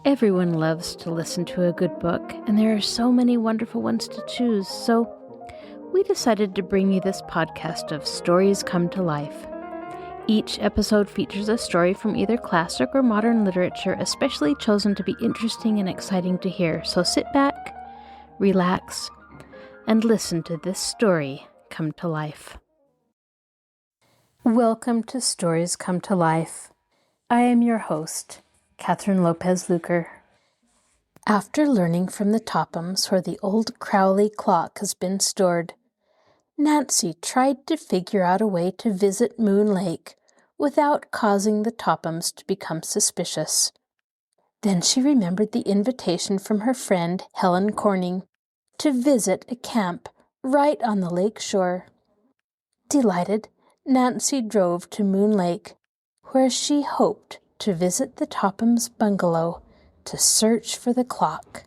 Everyone loves to listen to a good book, and there are so many wonderful ones to choose, so we decided to bring you this podcast of Stories Come to Life. Each episode features a story from either classic or modern literature, especially chosen to be interesting and exciting to hear. So sit back, relax, and listen to this story come to life. Welcome to Stories Come to Life. I am your host, Kathryn Lopez Luker. After learning from the Tophams where the old Crowley clock has been stored, Nancy tried to figure out a way to visit Moon Lake without causing the Tophams to become suspicious. Then she remembered the invitation from her friend Helen Corning to visit a camp right on the lakeshore. Delighted, Nancy drove to Moon Lake, where she hoped to visit the Tophams' bungalow to search for the clock.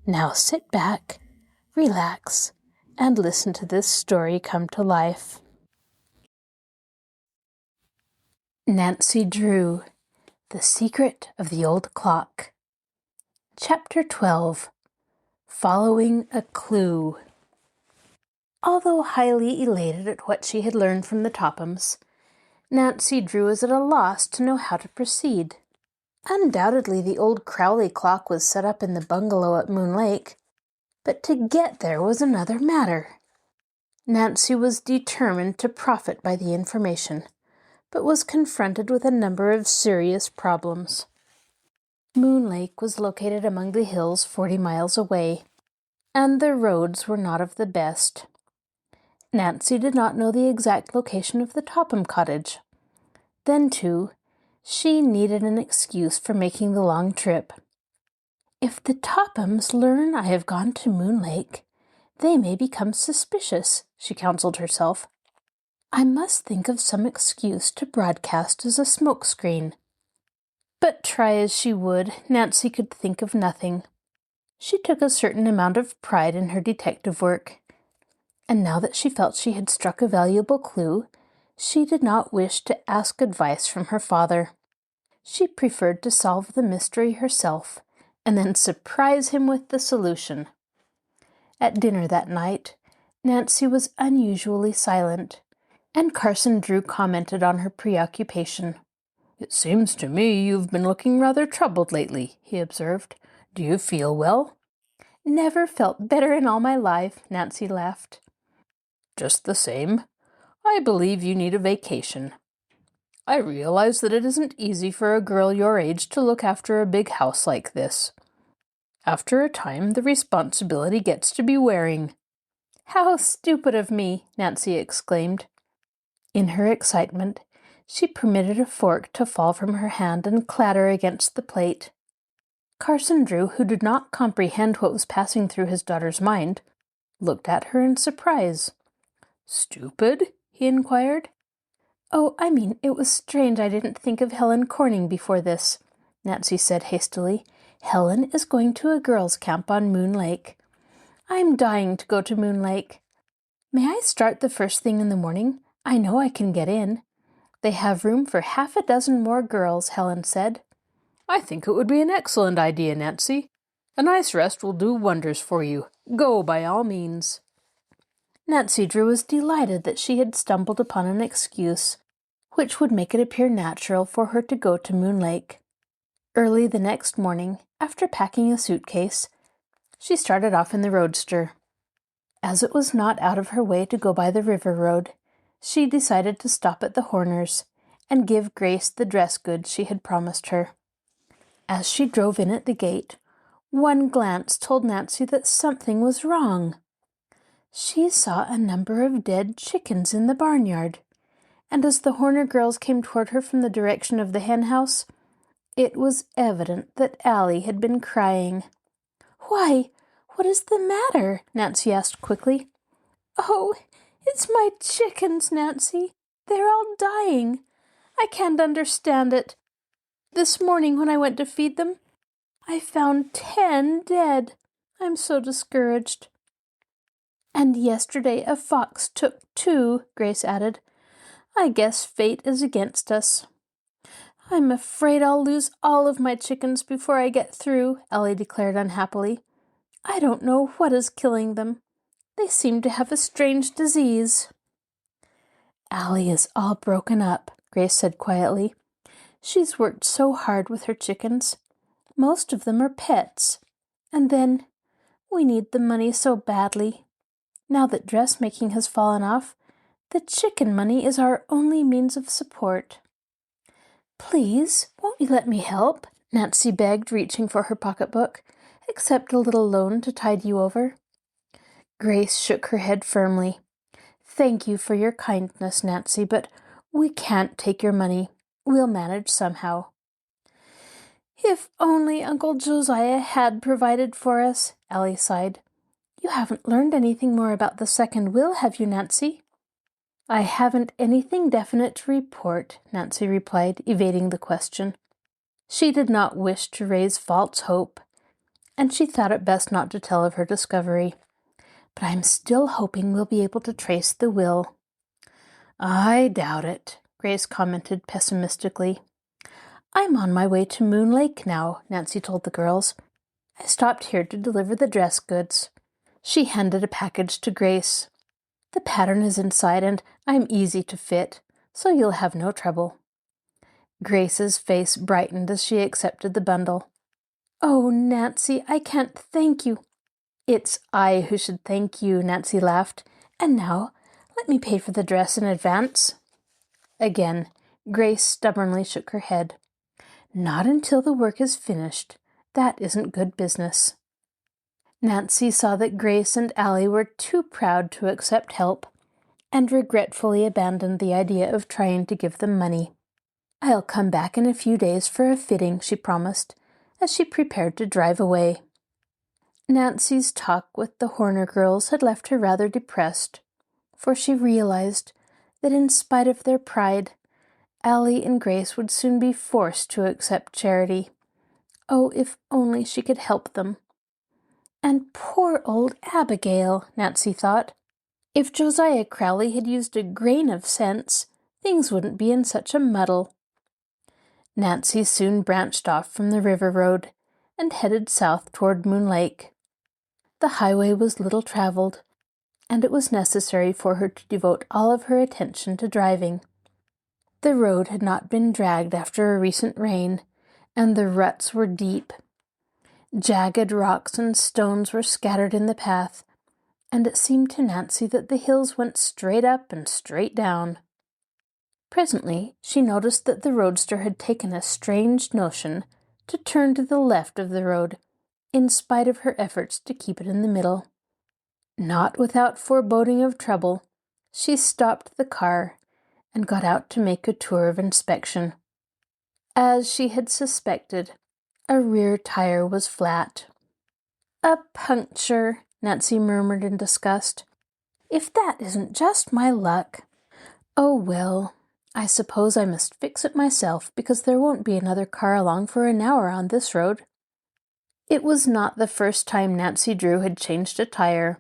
Now sit back, relax, and listen to this story come to life. Nancy Drew, The Secret of the Old Clock. Chapter 12, Following a Clue. Although highly elated at what she had learned from the Tophams, Nancy Drew was at a loss to know how to proceed. Undoubtedly, the old Crowley clock was set up in the bungalow at Moon Lake, but to get there was another matter. Nancy was determined to profit by the information, but was confronted with a number of serious problems. Moon Lake was located among the hills 40 miles away, and the roads were not of the best. Nancy did not know the exact location of the Topham cottage. Then, too, she needed an excuse for making the long trip. If the Tophams learn I have gone to Moon Lake, they may become suspicious, she counseled herself. I must think of some excuse to broadcast as a smokescreen. But try as she would, Nancy could think of nothing. She took a certain amount of pride in her detective work, and now that she felt she had struck a valuable clue, she did not wish to ask advice from her father. She preferred to solve the mystery herself, and then surprise him with the solution. At dinner that night, Nancy was unusually silent, and Carson Drew commented on her preoccupation. "It seems to me you've been looking rather troubled lately," he observed. "Do you feel well?" "Never felt better in all my life," Nancy laughed. "Just the same, I believe you need a vacation. I realize that it isn't easy for a girl your age to look after a big house like this. After a time, the responsibility gets to be wearing." "How stupid of me!" Nancy exclaimed. In her excitement, she permitted a fork to fall from her hand and clatter against the plate. Carson Drew, who did not comprehend what was passing through his daughter's mind, looked at her in surprise. "Stupid?" he inquired. "Oh, I mean, it was strange I didn't think of Helen Corning before this," Nancy said hastily. "Helen is going to a girls' camp on Moon Lake. I'm dying to go to Moon Lake. May I start the first thing in the morning? I know I can get in. They have room for half a dozen more girls," Helen said. "I think it would be an excellent idea, Nancy. A nice rest will do wonders for you. Go by all means." Nancy Drew was delighted that she had stumbled upon an excuse which would make it appear natural for her to go to Moon Lake. Early the next morning, after packing a suitcase, she started off in the roadster. As it was not out of her way to go by the river road, she decided to stop at the Horners and give Grace the dress goods she had promised her. As she drove in at the gate, one glance told Nancy that something was wrong. She saw a number of dead chickens in the barnyard, and as the Horner girls came toward her from the direction of the hen house, it was evident that Allie had been crying. "Why, what is the matter?" Nancy asked quickly. "Oh, it's my chickens, Nancy. They're all dying. I can't understand it. This morning when I went to feed them, I found 10 dead. I'm so discouraged." "And yesterday a fox took 2, Grace added. "I guess fate is against us." I'm afraid I'll lose all of my chickens before I get through, Ellie declared unhappily. I don't know what is killing them. They seem to have a strange disease. Allie is all broken up, Grace said quietly. She's worked so hard with her chickens. Most of them are pets. And then, we need the money so badly. Now that dressmaking has fallen off, the chicken money is our only means of support. Please, won't you let me help? Nancy begged, reaching for her pocketbook. Accept a little loan to tide you over. Grace shook her head firmly. Thank you for your kindness, Nancy, but we can't take your money. We'll manage somehow. If only Uncle Josiah had provided for us, Allie sighed. You haven't learned anything more about the second will, have you, Nancy? I haven't anything definite to report, Nancy replied, evading the question. She did not wish to raise false hope, and she thought it best not to tell of her discovery. But I'm still hoping we'll be able to trace the will. I doubt it, Grace commented pessimistically. I'm on my way to Moon Lake now, Nancy told the girls. I stopped here to deliver the dress goods. She handed a package to Grace. The pattern is inside and I'm easy to fit, so you'll have no trouble. Grace's face brightened as she accepted the bundle. Oh, Nancy, I can't thank you. It's I who should thank you, Nancy laughed. And now, let me pay for the dress in advance. Again, Grace stubbornly shook her head. Not until the work is finished. That isn't good business. Nancy saw that Grace and Allie were too proud to accept help, and regretfully abandoned the idea of trying to give them money. I'll come back in a few days for a fitting, she promised, as she prepared to drive away. Nancy's talk with the Horner girls had left her rather depressed, for she realized that in spite of their pride, Allie and Grace would soon be forced to accept charity. Oh, if only she could help them. And poor old Abigail, Nancy thought. If Josiah Crowley had used a grain of sense, things wouldn't be in such a muddle. Nancy soon branched off from the river road and headed south toward Moon Lake. The highway was little traveled, and it was necessary for her to devote all of her attention to driving. The road had not been dragged after a recent rain, and the ruts were deep. Jagged rocks and stones were scattered in the path, and it seemed to Nancy that the hills went straight up and straight down. Presently, she noticed that the roadster had taken a strange notion to turn to the left of the road, in spite of her efforts to keep it in the middle. Not without foreboding of trouble, she stopped the car and got out to make a tour of inspection. As she had suspected, a rear tire was flat. A puncture, Nancy murmured in disgust. If that isn't just my luck. Oh well, I suppose I must fix it myself because there won't be another car along for an hour on this road. It was not the first time Nancy Drew had changed a tire,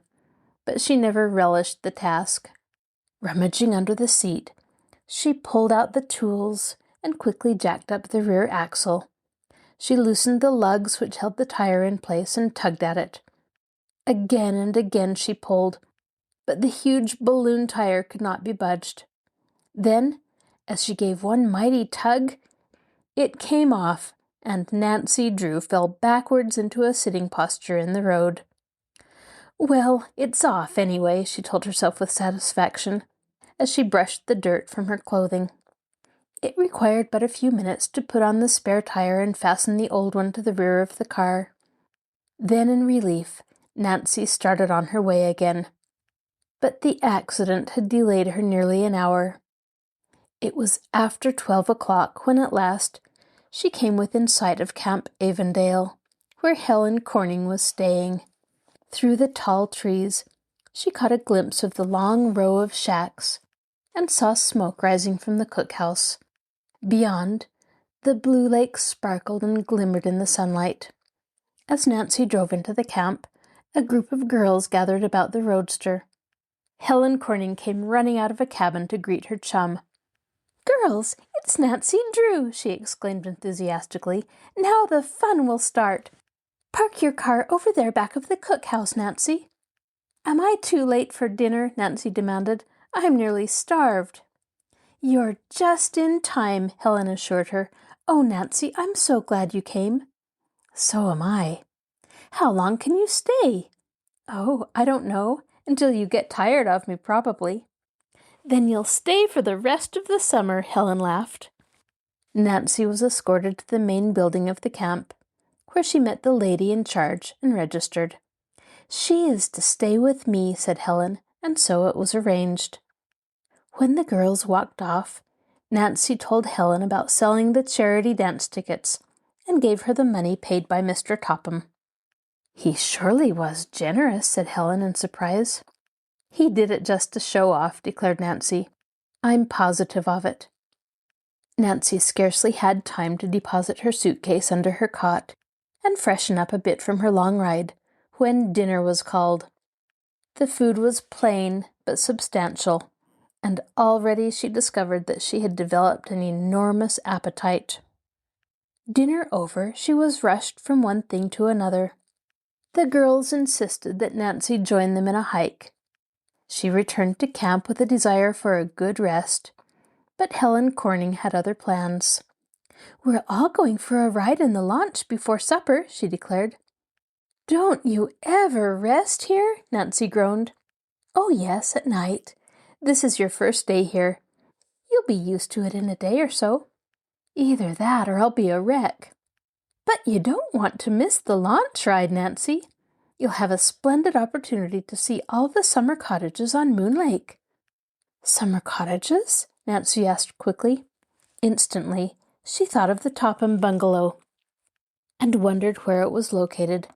but she never relished the task. Rummaging under the seat, she pulled out the tools and quickly jacked up the rear axle. She loosened the lugs which held the tire in place and tugged at it. Again and again she pulled, but the huge balloon tire could not be budged. Then, as she gave one mighty tug, it came off, and Nancy Drew fell backwards into a sitting posture in the road. Well, it's off anyway, she told herself with satisfaction, as she brushed the dirt from her clothing. It required but a few minutes to put on the spare tire and fasten the old one to the rear of the car. Then, in relief, Nancy started on her way again. But the accident had delayed her nearly an hour. It was after 12 o'clock when at last she came within sight of Camp Avondale, where Helen Corning was staying. Through the tall trees, she caught a glimpse of the long row of shacks and saw smoke rising from the cookhouse. Beyond, the blue lake sparkled and glimmered in the sunlight. As Nancy drove into the camp, a group of girls gathered about the roadster. Helen Corning came running out of a cabin to greet her chum. Girls, it's Nancy Drew, she exclaimed enthusiastically. Now the fun will start. Park your car over there back of the cookhouse, Nancy. Am I too late for dinner? Nancy demanded. I'm nearly starved. You're just in time, Helen assured her. Oh, Nancy, I'm so glad you came. So am I. How long can you stay? Oh, I don't know. Until you get tired of me, probably. Then you'll stay for the rest of the summer, Helen laughed. Nancy was escorted to the main building of the camp, where she met the lady in charge and registered. She is to stay with me, said Helen, and so it was arranged. When the girls walked off, Nancy told Helen about selling the charity dance tickets and gave her the money paid by Mr. Topham. He surely was generous, said Helen in surprise. He did it just to show off, declared Nancy. I'm positive of it. Nancy scarcely had time to deposit her suitcase under her cot and freshen up a bit from her long ride when dinner was called. The food was plain but substantial, and already she discovered that she had developed an enormous appetite. Dinner over, she was rushed from one thing to another. The girls insisted that Nancy join them in a hike. She returned to camp with a desire for a good rest, but Helen Corning had other plans. We're all going for a ride in the launch before supper, she declared. Don't you ever rest here? Nancy groaned. Oh, yes, at night. This is your first day here. You'll be used to it in a day or so. Either that or I'll be a wreck. But you don't want to miss the launch ride, Nancy. You'll have a splendid opportunity to see all the summer cottages on Moon Lake. Summer cottages? Nancy asked quickly. Instantly, she thought of the Topham bungalow and wondered where it was located.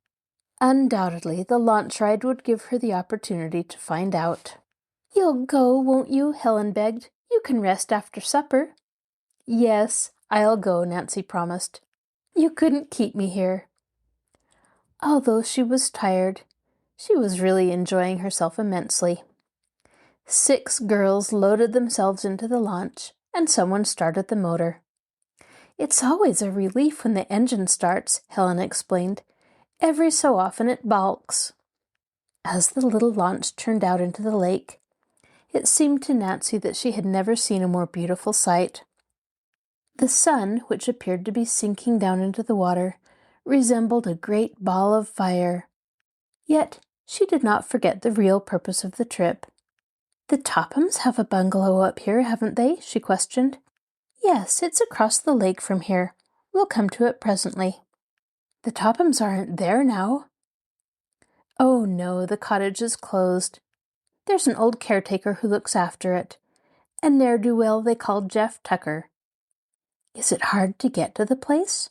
Undoubtedly, the launch ride would give her the opportunity to find out. You'll go, won't you? Helen begged. You can rest after supper. Yes, I'll go, Nancy promised. You couldn't keep me here. Although she was tired, she was really enjoying herself immensely. 6 girls loaded themselves into the launch, and someone started the motor. It's always a relief when the engine starts, Helen explained. Every so often it balks. As the little launch turned out into the lake, it seemed to Nancy that she had never seen a more beautiful sight. The sun, which appeared to be sinking down into the water, resembled a great ball of fire. Yet she did not forget the real purpose of the trip. The Tophams have a bungalow up here, haven't they? She questioned. Yes, it's across the lake from here. We'll come to it presently. The Tophams aren't there now. Oh no, the cottage is closed. There's an old caretaker who looks after it, a ne'er-do-well they call Jeff Tucker. Is it hard to get to the place?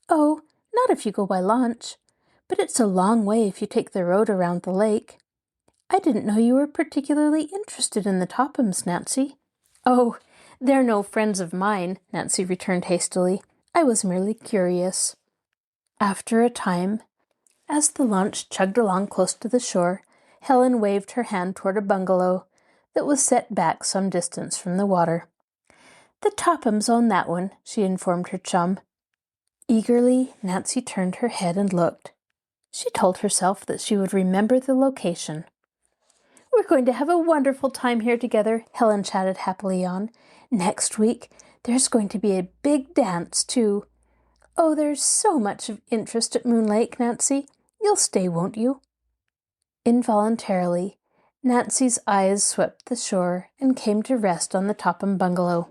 Oh, not if you go by launch, but it's a long way if you take the road around the lake. I didn't know you were particularly interested in the Tophams, Nancy. Oh, they're no friends of mine, Nancy returned hastily. I was merely curious. After a time, as the launch chugged along close to the shore, Helen waved her hand toward a bungalow that was set back some distance from the water. The Tophams own that one, she informed her chum. Eagerly, Nancy turned her head and looked. She told herself that she would remember the location. We're going to have a wonderful time here together, Helen chatted happily on. Next week, there's going to be a big dance, too. Oh, there's so much of interest at Moon Lake, Nancy. You'll stay, won't you? Involuntarily, Nancy's eyes swept the shore and came to rest on the Topham bungalow.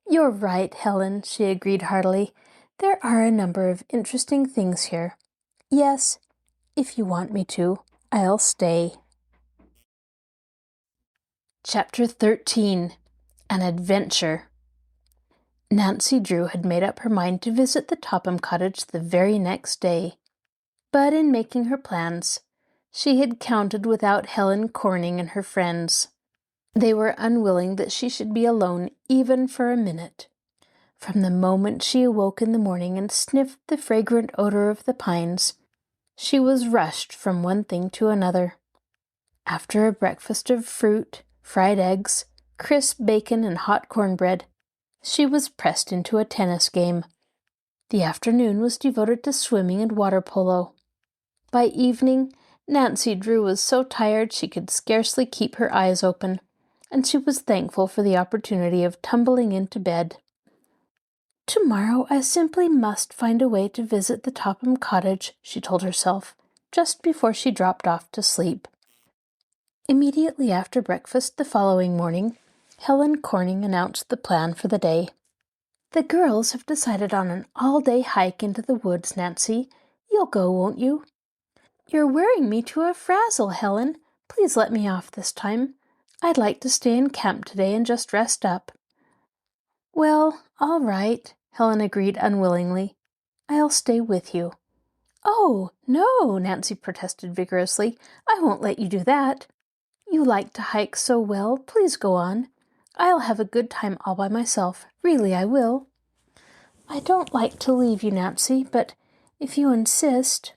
You're right, Helen, she agreed heartily. There are a number of interesting things here. Yes, if you want me to, I'll stay. Chapter 13. An Adventure. Nancy Drew had made up her mind to visit the Topham cottage the very next day. But in making her plans, she had counted without Helen Corning and her friends. They were unwilling that she should be alone even for a minute. From the moment she awoke in the morning and sniffed the fragrant odor of the pines, she was rushed from one thing to another. After a breakfast of fruit, fried eggs, crisp bacon, and hot cornbread, She was pressed into a tennis game. The afternoon was devoted to swimming and water polo. By evening, Nancy Drew was so tired she could scarcely keep her eyes open, and she was thankful for the opportunity of tumbling into bed. "Tomorrow I simply must find a way to visit the Topham cottage," she told herself, just before she dropped off to sleep. Immediately after breakfast the following morning, Helen Corning announced the plan for the day. "The girls have decided on an all-day hike into the woods, Nancy. You'll go, won't you?" "You're wearing me to a frazzle, Helen. Please let me off this time. I'd like to stay in camp today and just rest up." "Well, all right," Helen agreed unwillingly. "I'll stay with you." "Oh, no," Nancy protested vigorously. "I won't let you do that. You like to hike so well. Please go on. I'll have a good time all by myself. Really, I will." "I don't like to leave you, Nancy, but if you insist—"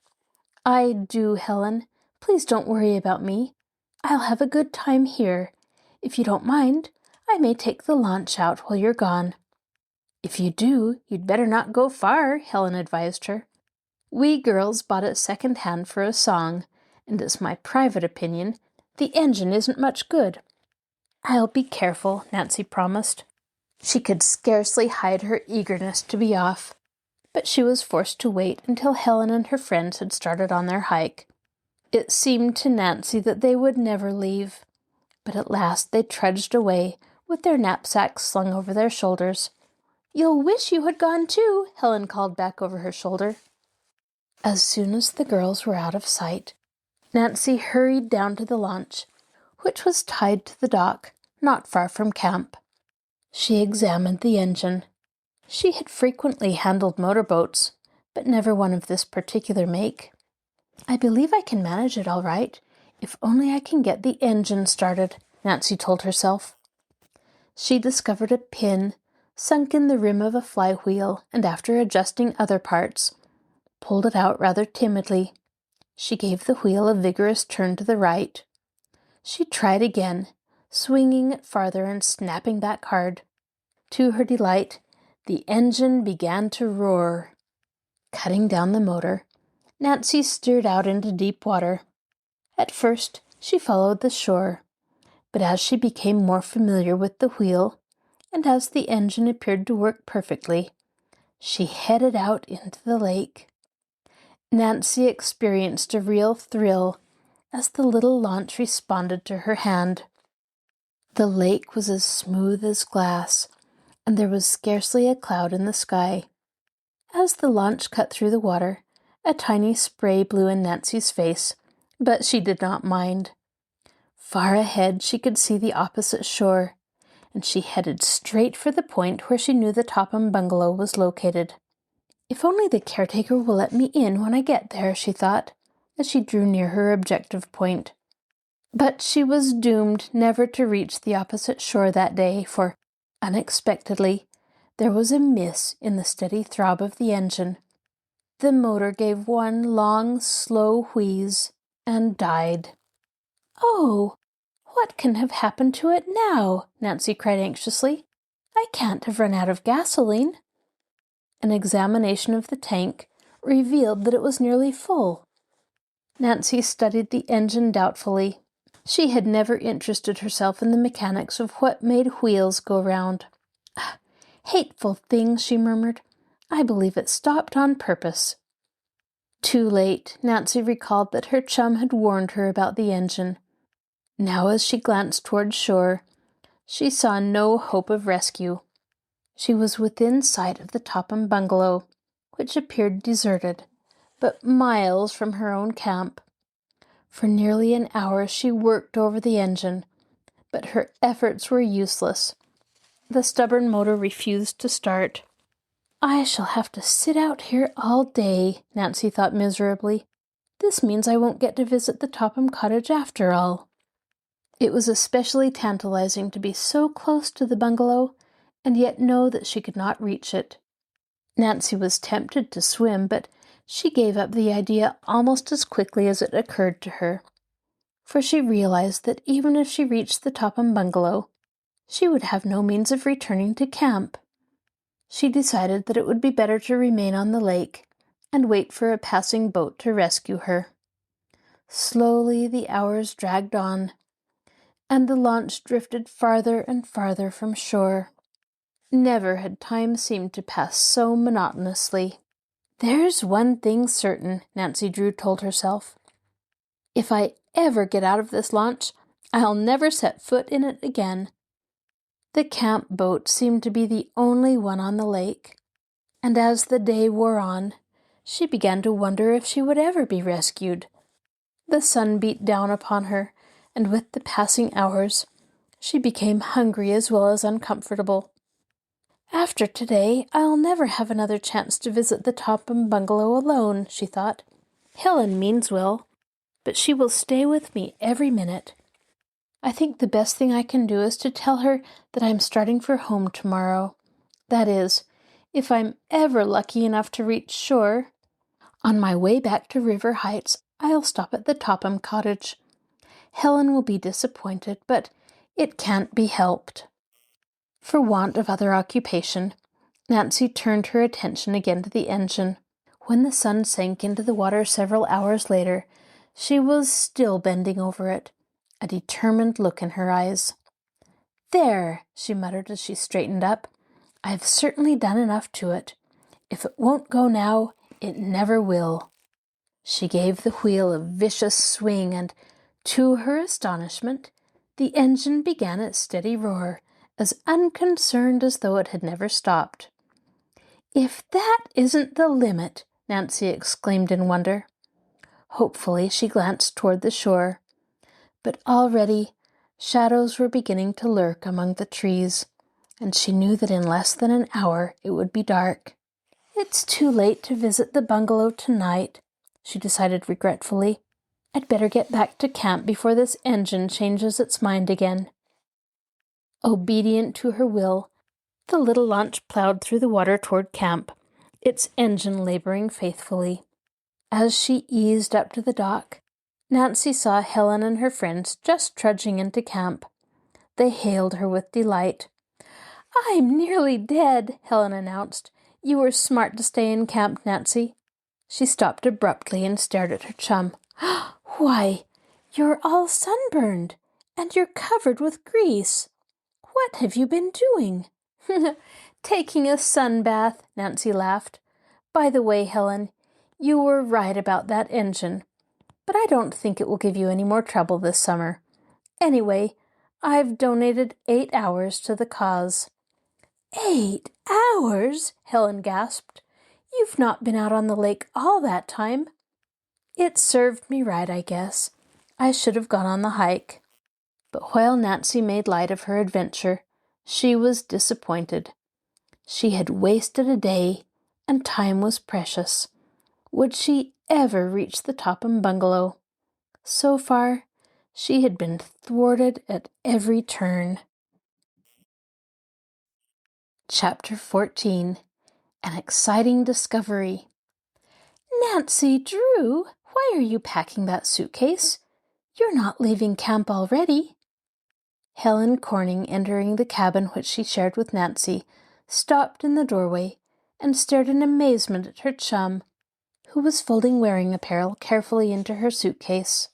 "I do, Helen. Please don't worry about me. I'll have a good time here. If you don't mind, I may take the launch out while you're gone." "If you do, you'd better not go far," Helen advised her. "We girls bought it second-hand for a song, and it's my private opinion the engine isn't much good." "I'll be careful," Nancy promised. She could scarcely hide her eagerness to be off, but she was forced to wait until Helen and her friends had started on their hike. It seemed to Nancy that they would never leave, but at last they trudged away with their knapsacks slung over their shoulders. "You'll wish you had gone too," Helen called back over her shoulder. As soon as the girls were out of sight, Nancy hurried down to the launch, which was tied to the dock not far from camp. She examined the engine. She had frequently handled motorboats, but never one of this particular make. "I believe I can manage it all right, if only I can get the engine started," Nancy told herself. She discovered a pin sunk in the rim of a flywheel, and after adjusting other parts, pulled it out rather timidly. She gave the wheel a vigorous turn to the right. She tried again, swinging it farther and snapping back hard. To her delight, the engine began to roar. Cutting down the motor, Nancy steered out into deep water. At first, she followed the shore, but as she became more familiar with the wheel, and as the engine appeared to work perfectly, she headed out into the lake. Nancy experienced a real thrill as the little launch responded to her hand. The lake was as smooth as glass, and there was scarcely a cloud in the sky. As the launch cut through the water, a tiny spray blew in Nancy's face, but she did not mind. Far ahead she could see the opposite shore, and she headed straight for the point where she knew the Topham bungalow was located. "If only the caretaker will let me in when I get there," she thought, as she drew near her objective point. But she was doomed never to reach the opposite shore that day, for, unexpectedly, there was a miss in the steady throb of the engine. The motor gave one long, slow wheeze and died. "Oh, what can have happened to it now?" Nancy cried anxiously. "I can't have run out of gasoline." An examination of the tank revealed that it was nearly full. Nancy studied the engine doubtfully. She had never interested herself in the mechanics of what made wheels go round. "Hateful thing," she murmured. "I believe it stopped on purpose." Too late, Nancy recalled that her chum had warned her about the engine. Now, as she glanced toward shore, she saw no hope of rescue. She was within sight of the Topham bungalow, which appeared deserted, but miles from her own camp. For nearly an hour she worked over the engine, but her efforts were useless. The stubborn motor refused to start. "I shall have to sit out here all day," Nancy thought miserably. "This means I won't get to visit the Topham cottage after all." It was especially tantalizing to be so close to the bungalow and yet know that she could not reach it. Nancy was tempted to swim, but she gave up the idea almost as quickly as it occurred to her, for she realized that even if she reached the Topham bungalow, she would have no means of returning to camp. She decided that it would be better to remain on the lake and wait for a passing boat to rescue her. Slowly the hours dragged on, and the launch drifted farther and farther from shore. Never had time seemed to pass so monotonously. "There's one thing certain," Nancy Drew told herself. "If I ever get out of this launch, I'll never set foot in it again." The camp boat seemed to be the only one on the lake, and as the day wore on, she began to wonder if she would ever be rescued. The sun beat down upon her, and with the passing hours, she became hungry as well as uncomfortable. "After today, I'll never have another chance to visit the Topham bungalow alone," she thought. "Helen means well, but she will stay with me every minute. I think the best thing I can do is to tell her that I'm starting for home tomorrow. That is, if I'm ever lucky enough to reach shore. On my way back to River Heights, I'll stop at the Topham cottage. Helen will be disappointed, but it can't be helped." For want of other occupation, Nancy turned her attention again to the engine. When the sun sank into the water several hours later, she was still bending over it, a determined look in her eyes. "There," she muttered as she straightened up. "I've certainly done enough to it. If it won't go now, it never will." She gave the wheel a vicious swing, and, to her astonishment, the engine began its steady roar, as unconcerned as though it had never stopped. "If that isn't the limit!" Nancy exclaimed in wonder. Hopefully she glanced toward the shore, but already shadows were beginning to lurk among the trees, and she knew that in less than an hour it would be dark. "It's too late to visit the bungalow tonight," she decided regretfully. "I'd better get back to camp before this engine changes its mind again." Obedient to her will, the little launch plowed through the water toward camp, its engine laboring faithfully. As she eased up to the dock, Nancy saw Helen and her friends just trudging into camp. They hailed her with delight. "I'm nearly dead," Helen announced. "You were smart to stay in camp, Nancy." She stopped abruptly and stared at her chum. "Why, you're all sunburned, and you're covered with grease. What have you been doing?" "Taking a sun bath," Nancy laughed. "By the way, Helen, you were right about that engine, but I don't think it will give you any more trouble this summer. Anyway, I've donated 8 hours to the cause." "8 hours?" Helen gasped. "You've not been out on the lake all that time." "It served me right, I guess. I should have gone on the hike." But while Nancy made light of her adventure, she was disappointed. She had wasted a day, and time was precious. Would she ever reach the Topham bungalow? So far, she had been thwarted at every turn. Chapter 14. An Exciting Discovery. "Nancy Drew, why are you packing that suitcase? You're not leaving camp already." Helen Corning, entering the cabin which she shared with Nancy, stopped in the doorway and stared in amazement at her chum, who was folding wearing apparel carefully into her suitcase.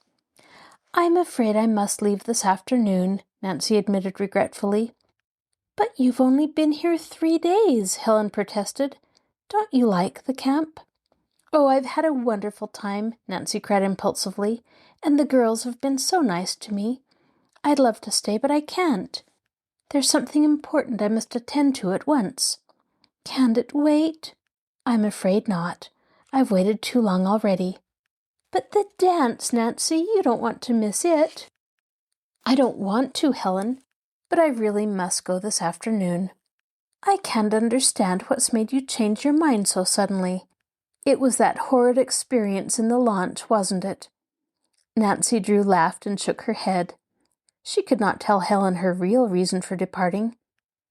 "I'm afraid I must leave this afternoon," Nancy admitted regretfully. "But you've only been here 3 days," Helen protested. "Don't you like the camp?" "Oh, I've had a wonderful time," Nancy cried impulsively, "and the girls have been so nice to me. I'd love to stay, but I can't. There's something important I must attend to at once." "Can't it wait?" "I'm afraid not. I've waited too long already." "But the dance, Nancy, you don't want to miss it." "I don't want to, Helen, but I really must go this afternoon." "I can't understand what's made you change your mind so suddenly." "It was that horrid experience in the launch, wasn't it?" Nancy Drew laughed and shook her head. She could not tell Helen her real reason for departing.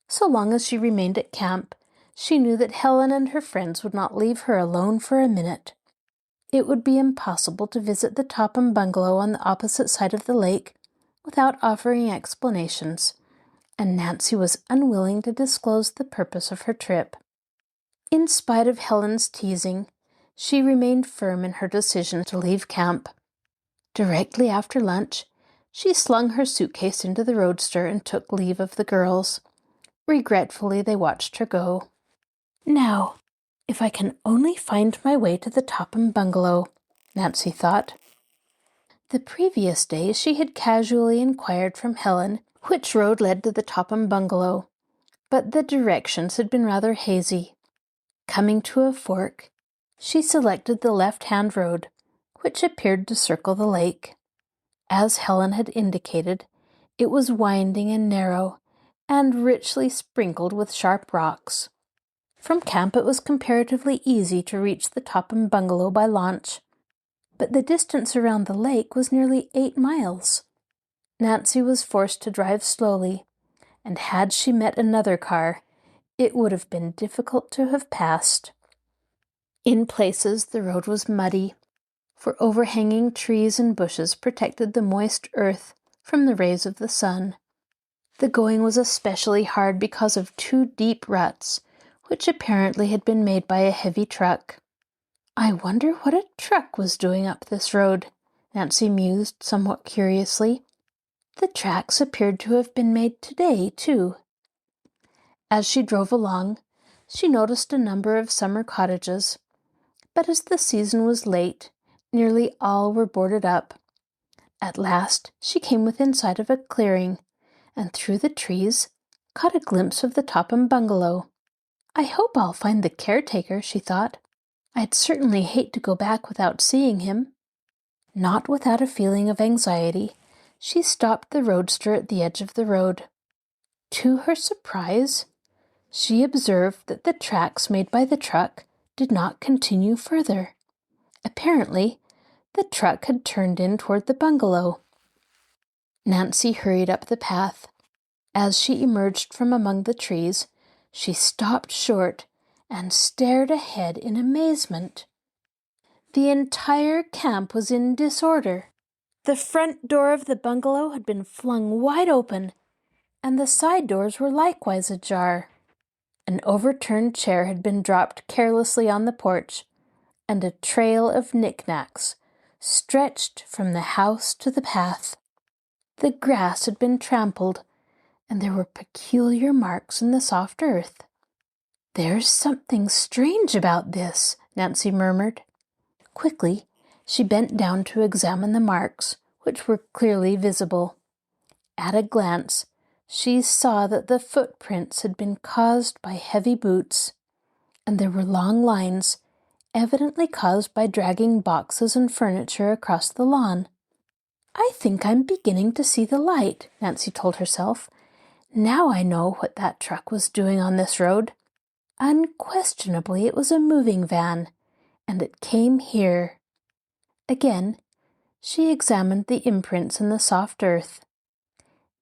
So long as she remained at camp, she knew that Helen and her friends would not leave her alone for a minute. It would be impossible to visit the Topham bungalow on the opposite side of the lake without offering explanations, and Nancy was unwilling to disclose the purpose of her trip. In spite of Helen's teasing, she remained firm in her decision to leave camp. Directly after lunch, she slung her suitcase into the roadster and took leave of the girls. Regretfully, they watched her go. Now, if I can only find my way to the Topham bungalow, Nancy thought. The previous day she had casually inquired from Helen which road led to the Topham bungalow, but the directions had been rather hazy. Coming to a fork, she selected the left-hand road, which appeared to circle the lake. As Helen had indicated, it was winding and narrow, and richly sprinkled with sharp rocks. From camp it was comparatively easy to reach the Topham bungalow by launch, but the distance around the lake was nearly 8 miles. Nancy was forced to drive slowly, and had she met another car, it would have been difficult to have passed. In places the road was muddy, for overhanging trees and bushes protected the moist earth from the rays of the sun. The going was especially hard because of 2 deep ruts, which apparently had been made by a heavy truck. I wonder what a truck was doing up this road, Nancy mused somewhat curiously. The tracks appeared to have been made today, too. As she drove along, she noticed a number of summer cottages, but as the season was late, nearly all were boarded up. At last she came within sight of a clearing, and through the trees caught a glimpse of the Topham bungalow. I hope I'll find the caretaker, she thought. I'd certainly hate to go back without seeing him. Not without a feeling of anxiety, she stopped the roadster at the edge of the road. To her surprise, she observed that the tracks made by the truck did not continue further. Apparently, the truck had turned in toward the bungalow. Nancy hurried up the path. As she emerged from among the trees, she stopped short and stared ahead in amazement. The entire camp was in disorder. The front door of the bungalow had been flung wide open, and the side doors were likewise ajar. An overturned chair had been dropped carelessly on the porch, and a trail of knickknacks stretched from the house to the path. The grass had been trampled, and there were peculiar marks in the soft earth. "There's something strange about this," Nancy murmured. Quickly, she bent down to examine the marks, which were clearly visible. At a glance, she saw that the footprints had been caused by heavy boots, and there were long lines, evidently caused by dragging boxes and furniture across the lawn. "I think I'm beginning to see the light," Nancy told herself. "Now I know what that truck was doing on this road. Unquestionably it was a moving van, and it came here." Again, she examined the imprints in the soft earth.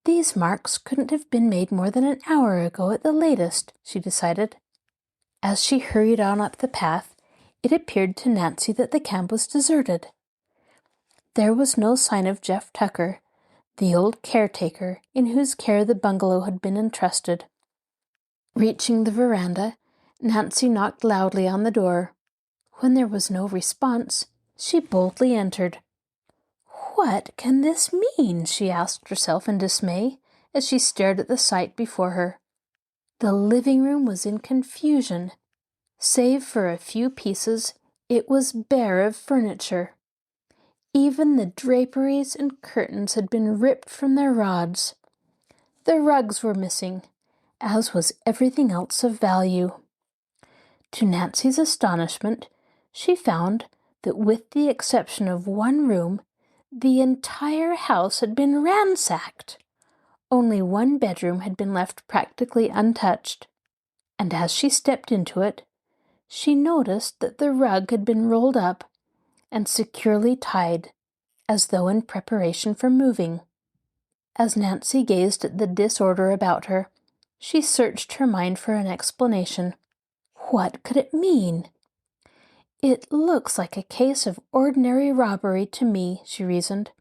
"These marks couldn't have been made more than an hour ago at the latest," she decided. As she hurried on up the path, it appeared to Nancy that the camp was deserted. There was no sign of Jeff Tucker, the old caretaker in whose care the bungalow had been entrusted. Reaching the veranda, Nancy knocked loudly on the door. When there was no response, she boldly entered. "What can this mean?" she asked herself in dismay as she stared at the sight before her. The living room was in confusion. Save for a few pieces, it was bare of furniture. Even the draperies and curtains had been ripped from their rods. The rugs were missing, as was everything else of value. To Nancy's astonishment, she found that with the exception of one room, the entire house had been ransacked. Only one bedroom had been left practically untouched, and as she stepped into it, she noticed that the rug had been rolled up and securely tied, as though in preparation for moving. As Nancy gazed at the disorder about her, she searched her mind for an explanation. What could it mean? "It looks like a case of ordinary robbery to me," she reasoned.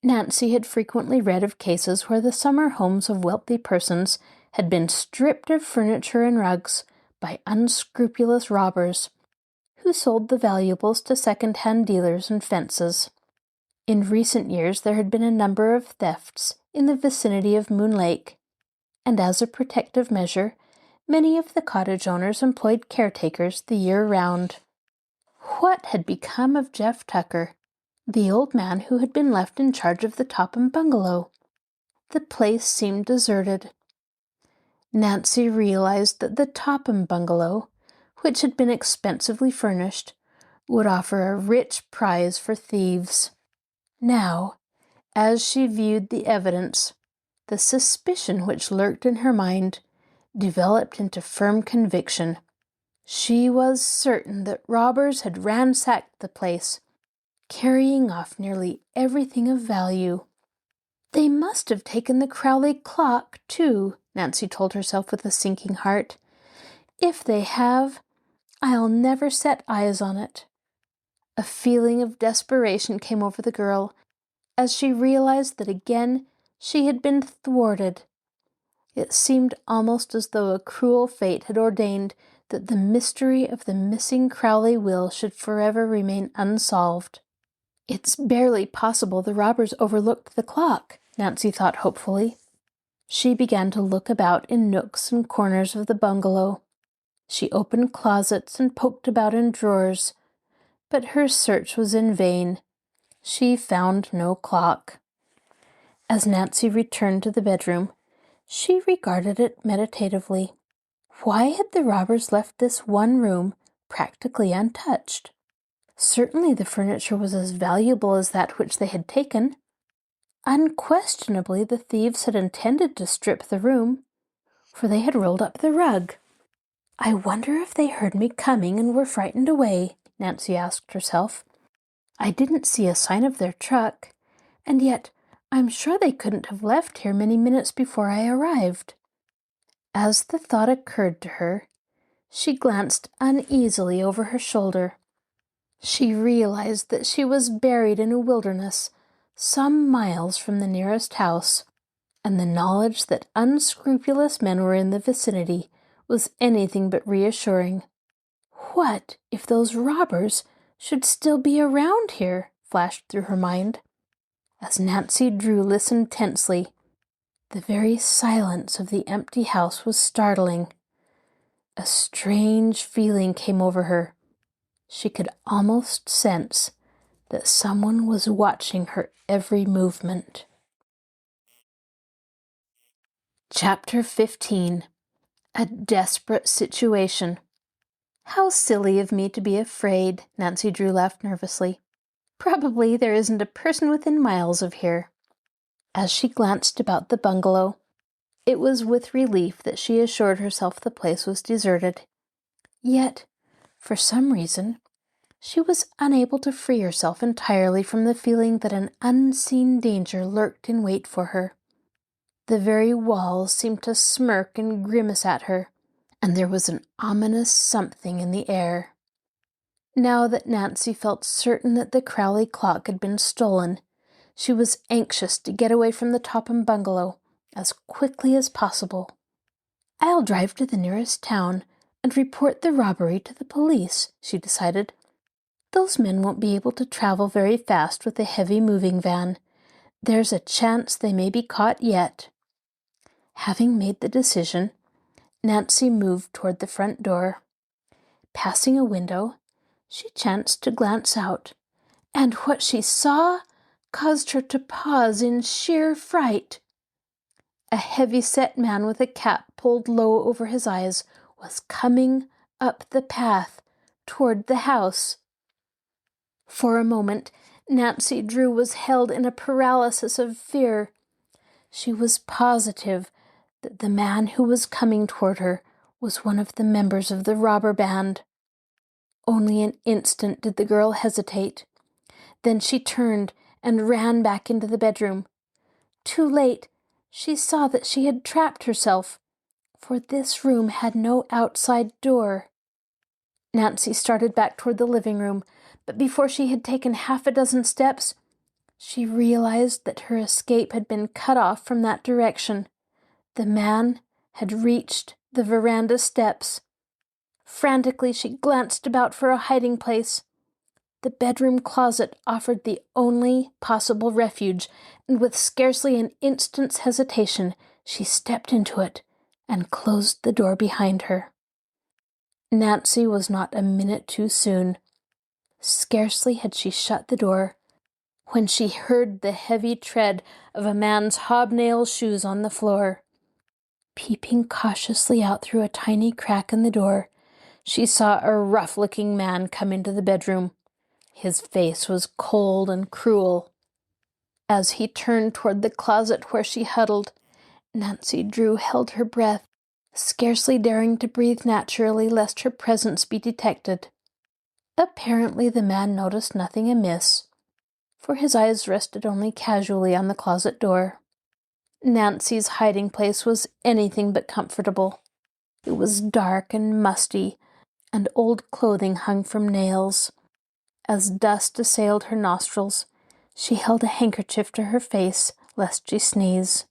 Nancy had frequently read of cases where the summer homes of wealthy persons had been stripped of furniture and rugs, by unscrupulous robbers who sold the valuables to second-hand dealers and fences. In recent years there had been a number of thefts in the vicinity of Moon Lake, and as a protective measure, many of the cottage owners employed caretakers the year round. What had become of Jeff Tucker, the old man who had been left in charge of the Topham bungalow? The place seemed deserted. Nancy realized that the Topham bungalow, which had been expensively furnished, would offer a rich prize for thieves. Now, as she viewed the evidence, the suspicion which lurked in her mind developed into firm conviction. She was certain that robbers had ransacked the place, carrying off nearly everything of value. They must have taken the Crowley clock, too, Nancy told herself with a sinking heart. If they have, I'll never set eyes on it. A feeling of desperation came over the girl as she realized that again she had been thwarted. It seemed almost as though a cruel fate had ordained that the mystery of the missing Crowley will should forever remain unsolved. It's barely possible the robbers overlooked the clock, Nancy thought hopefully. She began to look about in nooks and corners of the bungalow. She opened closets and poked about in drawers, but her search was in vain. She found no clock. As Nancy returned to the bedroom, she regarded it meditatively. Why had the robbers left this one room practically untouched? Certainly the furniture was as valuable as that which they had taken. Unquestionably the thieves had intended to strip the room, for they had rolled up the rug. I wonder if they heard me coming and were frightened away, Nancy asked herself. I didn't see a sign of their truck, and yet I'm sure they couldn't have left here many minutes before I arrived. As the thought occurred to her, she glanced uneasily over her shoulder. She realized that she was buried in a wilderness some miles from the nearest house, and the knowledge that unscrupulous men were in the vicinity was anything but reassuring. What if those robbers should still be around here? Flashed through her mind. As Nancy Drew listened tensely, the very silence of the empty house was startling. A strange feeling came over her. She could almost sense that someone was watching her every movement. Chapter 15. A Desperate Situation. How silly of me to be afraid, Nancy Drew laughed nervously. Probably there isn't a person within miles of here. As she glanced about the bungalow, it was with relief that she assured herself the place was deserted. Yet, for some reason, she was unable to free herself entirely from the feeling that an unseen danger lurked in wait for her. The very walls seemed to smirk and grimace at her, and there was an ominous something in the air. Now that Nancy felt certain that the Crowley clock had been stolen, she was anxious to get away from the Topham bungalow as quickly as possible. I'll drive to the nearest town and report the robbery to the police, she decided. Those men won't be able to travel very fast with a heavy moving van. There's a chance they may be caught yet. Having made the decision, Nancy moved toward the front door. Passing a window, she chanced to glance out, and what she saw caused her to pause in sheer fright. A heavy-set man with a cap pulled low over his eyes was coming up the path toward the house. For a moment, Nancy Drew was held in a paralysis of fear. She was positive that the man who was coming toward her was one of the members of the robber band. Only an instant did the girl hesitate. Then she turned and ran back into the bedroom. Too late, she saw that she had trapped herself, for this room had no outside door. Nancy started back toward the living room, but before she had taken half a dozen steps, she realized that her escape had been cut off from that direction. The man had reached the veranda steps. Frantically, she glanced about for a hiding place. The bedroom closet offered the only possible refuge, and with scarcely an instant's hesitation, she stepped into it and closed the door behind her. Nancy was not a minute too soon. Scarcely had she shut the door when she heard the heavy tread of a man's hobnail shoes on the floor. Peeping cautiously out through a tiny crack in the door, she saw a rough-looking man come into the bedroom. His face was cold and cruel. As he turned toward the closet where she huddled, Nancy Drew held her breath, scarcely daring to breathe naturally lest her presence be detected. Apparently the man noticed nothing amiss, for his eyes rested only casually on the closet door. Nancy's hiding place was anything but comfortable. It was dark and musty, and old clothing hung from nails. As dust assailed her nostrils, she held a handkerchief to her face lest she sneeze.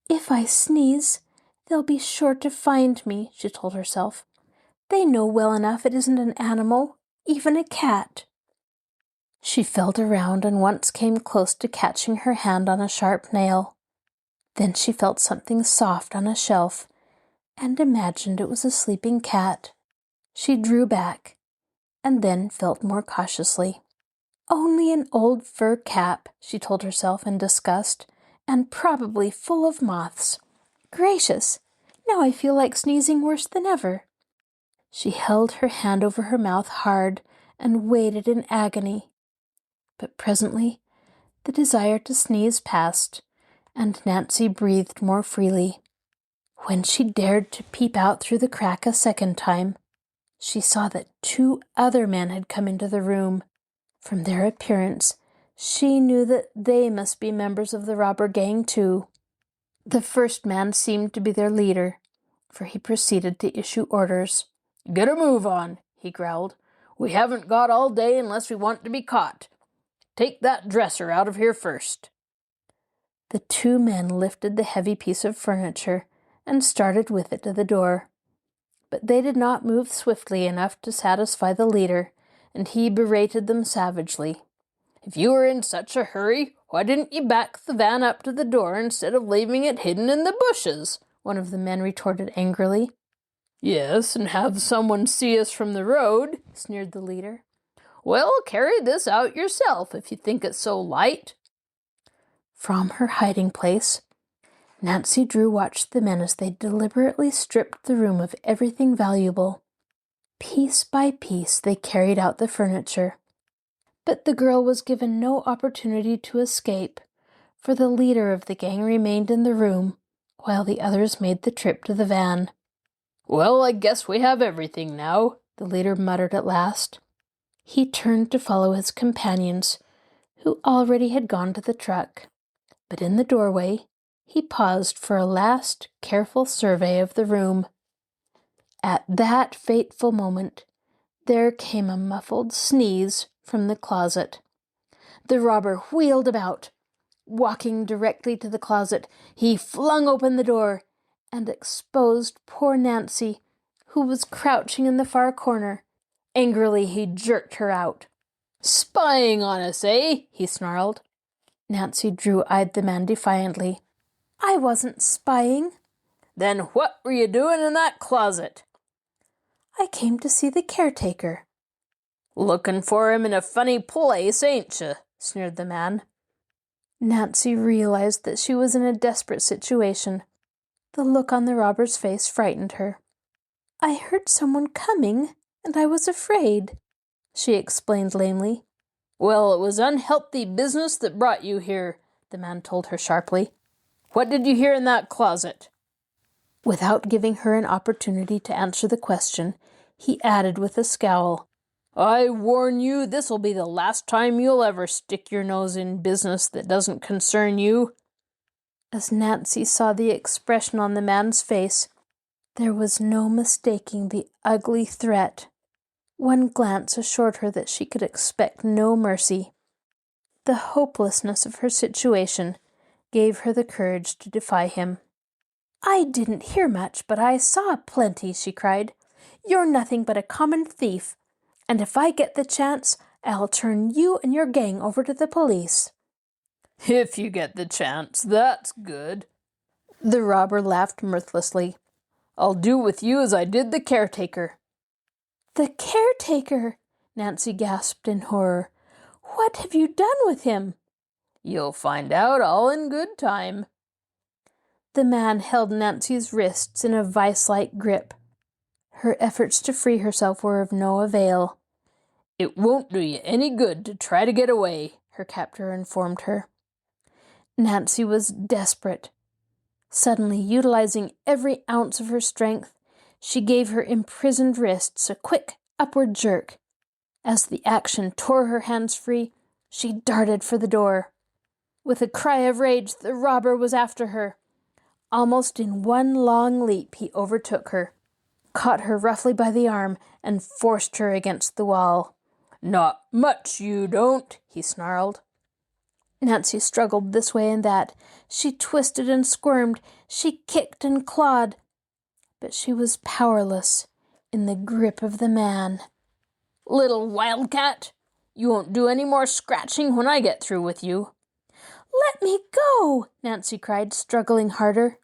"If I sneeze, they'll be sure to find me," she told herself. "They know well enough it isn't an animal, even a cat." She felt around and once came close to catching her hand on a sharp nail. Then she felt something soft on a shelf and imagined it was a sleeping cat. She drew back and then felt more cautiously. "Only an old fur cap," she told herself in disgust, "and probably full of moths. Gracious! Now I feel like sneezing worse than ever." She held her hand over her mouth hard and waited in agony. But presently the desire to sneeze passed, and Nancy breathed more freely. When she dared to peep out through the crack a second time, she saw that 2 other men had come into the room. From their appearance, she knew that they must be members of the robber gang too. The first man seemed to be their leader, for he proceeded to issue orders. "Get a move on," he growled. "We haven't got all day unless we want to be caught. Take that dresser out of here first." The 2 men lifted the heavy piece of furniture and started with it to the door. But they did not move swiftly enough to satisfy the leader, and he berated them savagely. "If you were in such a hurry, why didn't you back the van up to the door instead of leaving it hidden in the bushes?" one of the men retorted angrily. "Yes, and have someone see us from the road," sneered the leader. "Well, carry this out yourself if you think it's so light." From her hiding place, Nancy Drew watched the men as they deliberately stripped the room of everything valuable. Piece by piece they carried out the furniture. But the girl was given no opportunity to escape, for the leader of the gang remained in the room, while the others made the trip to the van. "Well, I guess we have everything now," the leader muttered at last. He turned to follow his companions, who already had gone to the truck. But in the doorway, he paused for a last careful survey of the room. At that fateful moment, there came a muffled sneeze from the closet. The robber wheeled about. Walking directly to the closet, he flung open the door and exposed poor Nancy, who was crouching in the far corner. Angrily, he jerked her out. "Spying on us, eh?" he snarled. Nancy Drew eyed the man defiantly. "I wasn't spying." "Then what were you doing in that closet?" "I came to see the caretaker." "Looking for him in a funny place, ain't you?" sneered the man. Nancy realized that she was in a desperate situation. The look on the robber's face frightened her. "I heard someone coming, and I was afraid," she explained lamely. "Well, it was unhealthy business that brought you here," the man told her sharply. "What did you hear in that closet?" Without giving her an opportunity to answer the question, he added with a scowl, "I warn you, this'll be the last time you'll ever stick your nose in business that doesn't concern you." As Nancy saw the expression on the man's face, there was no mistaking the ugly threat. One glance assured her that she could expect no mercy. The hopelessness of her situation gave her the courage to defy him. "I didn't hear much, but I saw plenty," she cried. You're nothing but a common thief, and if I get the chance, I'll turn you and your gang over to the police." "If you get the chance, that's good." The robber laughed mirthlessly. "I'll do with you as I did the caretaker." "The caretaker!" Nancy gasped in horror. "What have you done with him?" "You'll find out all in good time." The man held Nancy's wrists in a vice-like grip. Her efforts to free herself were of no avail. "It won't do you any good to try to get away," her captor informed her. Nancy was desperate. Suddenly, utilizing every ounce of her strength, she gave her imprisoned wrists a quick upward jerk. As the action tore her hands free, she darted for the door. With a cry of rage, the robber was after her. Almost in one long leap, he overtook her, caught her roughly by the arm, and forced her against the wall. "Not much you don't," he snarled. Nancy struggled this way and that. She twisted and squirmed. She kicked and clawed. But she was powerless in the grip of the man. "Little wildcat, you won't do any more scratching when I get through with you." "Let me go!" Nancy cried, struggling harder.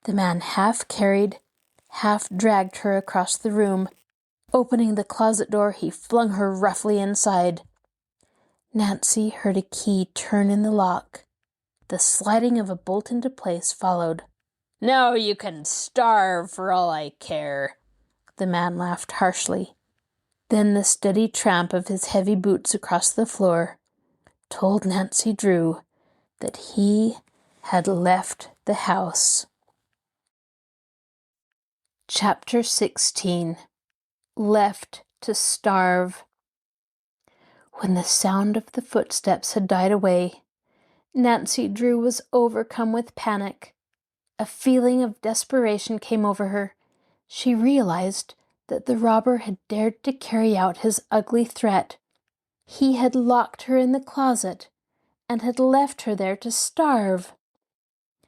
The man half carried, half dragged her across the room. Opening the closet door, he flung her roughly inside. Nancy heard a key turn in the lock. The sliding of a bolt into place followed. "Now you can starve for all I care." The man laughed harshly. Then the steady tramp of his heavy boots across the floor told Nancy Drew that he had left the house. Chapter 16. Left to starve. When the sound of the footsteps had died away, Nancy Drew was overcome with panic. A feeling of desperation came over her. She realized that the robber had dared to carry out his ugly threat. He had locked her in the closet and had left her there to starve.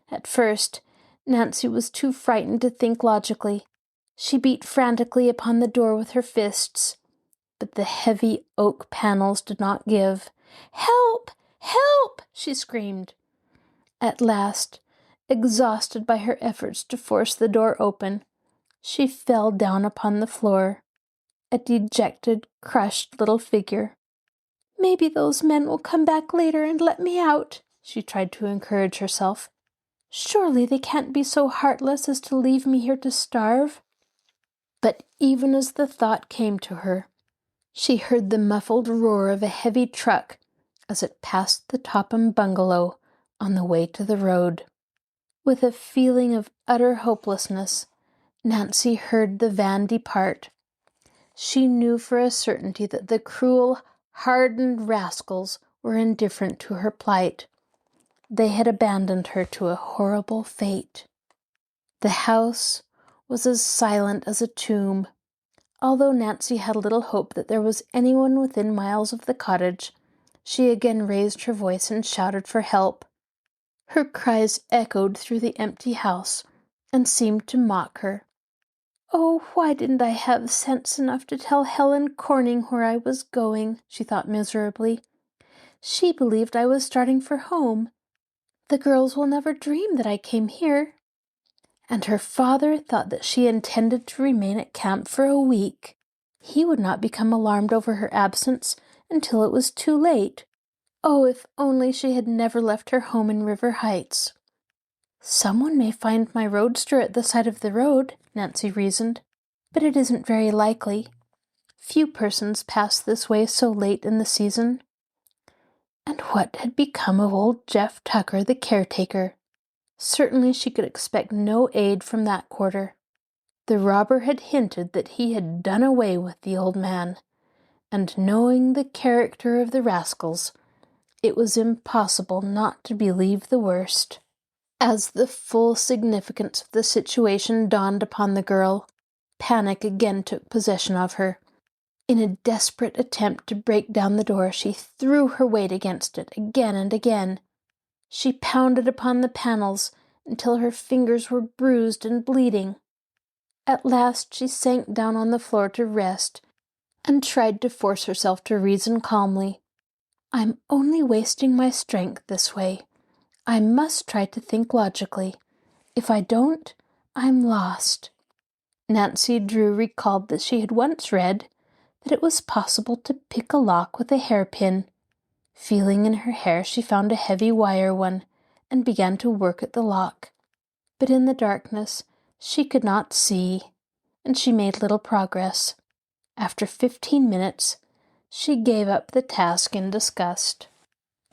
At first, Nancy was too frightened to think logically. She beat frantically upon the door with her fists, but the heavy oak panels did not give. "Help! Help!" she screamed. At last, exhausted by her efforts to force the door open, she fell down upon the floor, a dejected, crushed little figure. "Maybe those men will come back later and let me out," she tried to encourage herself. "Surely they can't be so heartless as to leave me here to starve." But even as the thought came to her, she heard the muffled roar of a heavy truck as it passed the Topham bungalow on the way to the road. With a feeling of utter hopelessness, Nancy heard the van depart. She knew for a certainty that the cruel, hardened rascals were indifferent to her plight. They had abandoned her to a horrible fate. The house was as silent as a tomb. Although Nancy had little hope that there was anyone within miles of the cottage, she again raised her voice and shouted for help. Her cries echoed through the empty house and seemed to mock her. "Oh, why didn't I have sense enough to tell Helen Corning where I was going?" she thought miserably. "She believed I was starting for home. The girls will never dream that I came here." And her father thought that she intended to remain at camp for a week. He would not become alarmed over her absence until it was too late. Oh, if only she had never left her home in River Heights. "Someone may find my roadster at the side of the road," Nancy reasoned, "but it isn't very likely. Few persons pass this way so late in the season." And what had become of old Jeff Tucker, the caretaker? Certainly she could expect no aid from that quarter. The robber had hinted that he had done away with the old man, and knowing the character of the rascals, it was impossible not to believe the worst. As the full significance of the situation dawned upon the girl, panic again took possession of her. In a desperate attempt to break down the door, she threw her weight against it again and again. She pounded upon the panels until her fingers were bruised and bleeding. At last she sank down on the floor to rest and tried to force herself to reason calmly. I'm only wasting my strength this way. I must try to think logically. If I don't, I'm lost. Nancy Drew recalled that she had once read that it was possible to pick a lock with a hairpin. Feeling in her hair, she found a heavy wire one and began to work at the lock. But in the darkness, she could not see, and she made little progress. After 15 minutes, she gave up the task in disgust.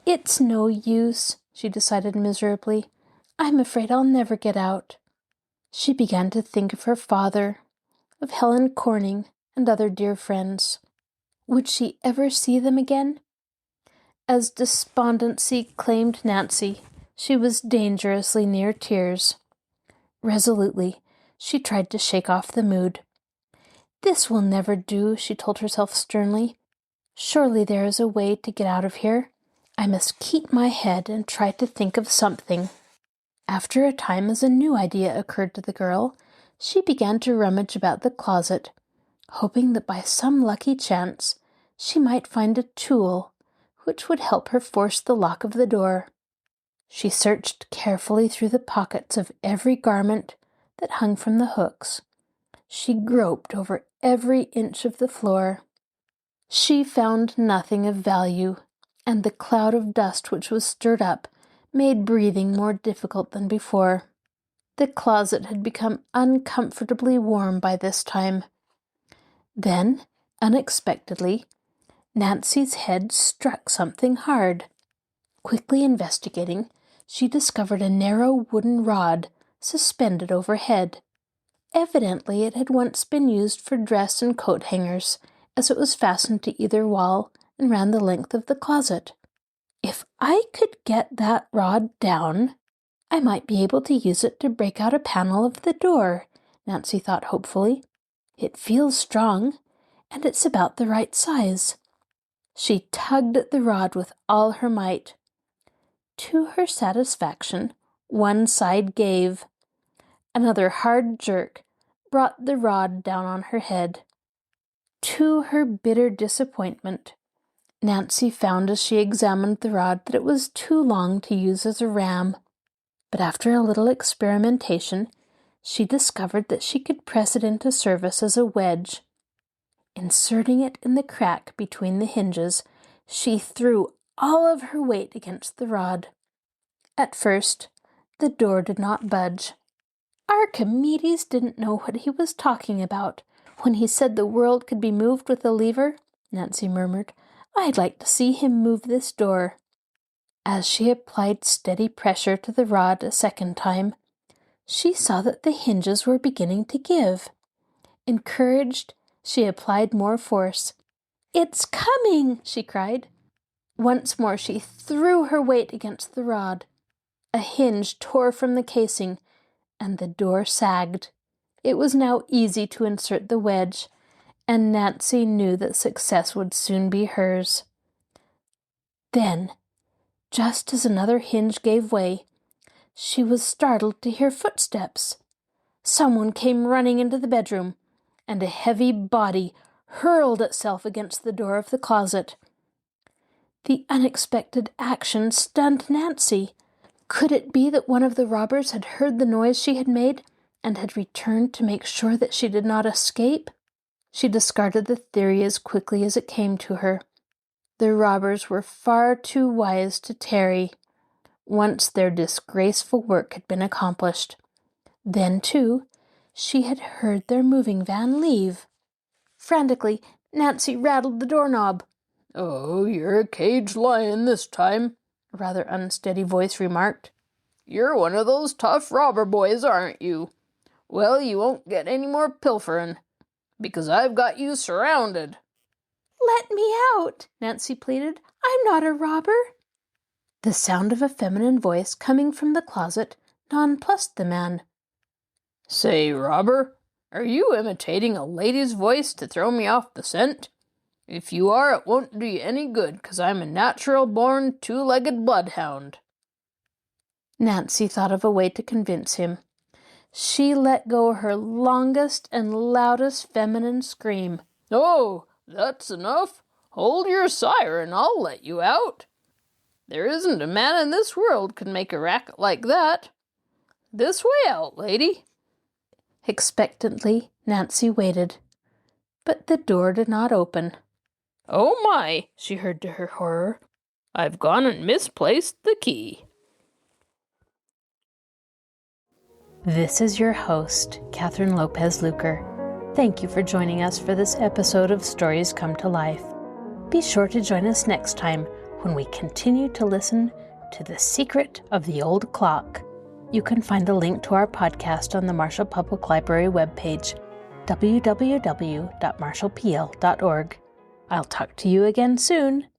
It's no use, she decided miserably. I'm afraid I'll never get out. She began to think of her father, of Helen Corning, and other dear friends. Would she ever see them again? As despondency claimed Nancy, she was dangerously near tears. Resolutely, she tried to shake off the mood. This will never do, she told herself sternly. Surely there is a way to get out of here. I must keep my head and try to think of something. After a time, as a new idea occurred to the girl, she began to rummage about the closet, hoping that by some lucky chance she might find a tool which would help her force the lock of the door. She searched carefully through the pockets of every garment that hung from the hooks. She groped over every inch of the floor. She found nothing of value, and the cloud of dust which was stirred up made breathing more difficult than before. The closet had become uncomfortably warm by this time. Then, unexpectedly, Nancy's head struck something hard. Quickly investigating, she discovered a narrow wooden rod suspended overhead. Evidently it had once been used for dress and coat hangers, as it was fastened to either wall and ran the length of the closet. If I could get that rod down, I might be able to use it to break out a panel of the door, Nancy thought hopefully. It feels strong, and it's about the right size. She tugged at the rod with all her might. To her satisfaction, one side gave. Another hard jerk brought the rod down on her head. To her bitter disappointment, Nancy found as she examined the rod that it was too long to use as a ram. But after a little experimentation, she discovered that she could press it into service as a wedge. Inserting it in the crack between the hinges, she threw all of her weight against the rod. At first, the door did not budge. Archimedes didn't know what he was talking about when he said the world could be moved with a lever, Nancy murmured. I'd like to see him move this door. As she applied steady pressure to the rod a second time, she saw that the hinges were beginning to give. Encouraged, she applied more force. It's coming, she cried. Once more she threw her weight against the rod. A hinge tore from the casing, and the door sagged. It was now easy to insert the wedge, and Nancy knew that success would soon be hers. Then, just as another hinge gave way, she was startled to hear footsteps. Someone came running into the bedroom, and a heavy body hurled itself against the door of the closet. The unexpected action stunned Nancy. Could it be that one of the robbers had heard the noise she had made and had returned to make sure that she did not escape? She discarded the theory as quickly as it came to her. The robbers were far too wise to tarry, once their disgraceful work had been accomplished. Then, too, she had heard their moving van leave. Frantically, Nancy rattled the doorknob. Oh, you're a caged lion this time, A rather unsteady voice remarked. You're one of those tough robber boys, aren't you? Well, you won't get any more pilfering, because I've got you surrounded. Let me out, Nancy pleaded. I'm not a robber. The sound of a feminine voice coming from the closet nonplussed the man. Say, robber, are you imitating a lady's voice to throw me off the scent? If you are, it won't do you any good, 'cause I'm a natural-born, two-legged bloodhound. Nancy thought of a way to convince him. She let go her longest and loudest feminine scream. "Oh, that's enough. Hold your siren, I'll let you out. There isn't a man in this world could make a racket like that. This way out, lady." Expectantly, Nancy waited, but the door did not open. "Oh my," she heard to her horror. "I've gone and misplaced the key." This is your host, Kathryn Lopez Luker. Thank you for joining us for this episode of Stories Come to Life. Be sure to join us next time when we continue to listen to The Secret of the Old Clock. You can find a link to our podcast on the Marshall Public Library webpage, www.marshallpl.org. I'll talk to you again soon.